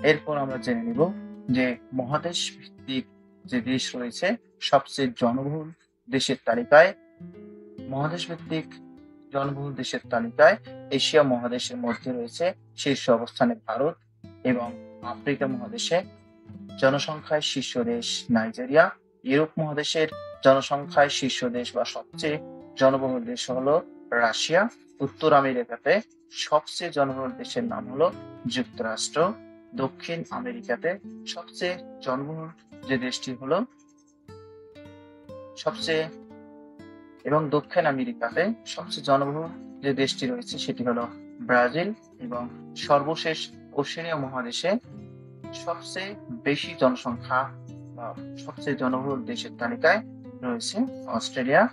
এরপর আমরা জেনে নিব যে মহাদেশ ভিত্তিক যে দেশ রয়েছে সবচেয়ে জনবহুল দেশের তালিকায় মহাদেশ ভিত্তিক জনবহুল দেশের তালিকায় এশিয়া মহাদেশের মধ্যে রয়েছে শীর্ষ অবস্থানে ভারত এবং আফ্রিকা মহাদেশে জনসংখ্যায় শীর্ষ দেশ নাইজেরিয়া। ইউরোপ মহাদেশের জনসংখ্যায় শীর্ষ দেশ বা সবচেয়ে জনবহুল দেশ হলো রাশিয়া। উত্তর আমেরিকাতে সবচেয়ে জনবহুল দেশের নাম হলো যুক্তরাষ্ট্র। দক্ষিণ আমেরিকাতে সবচেয়ে জনবহুল যে দেশটি হলো সবচেয়ে এবং দক্ষিণ আমেরিকাতে সবচেয়ে জনবহুল যে দেশটি রয়েছে সেটি হলো ব্রাজিল। এবং সর্বশেষ ওশেনিয়া মহাদেশে সবচেয়ে বেশি জনসংখ্যা বা সবচেয়ে জনবহুল দেশের তালিকায় রয়েছে অস্ট্রেলিয়া।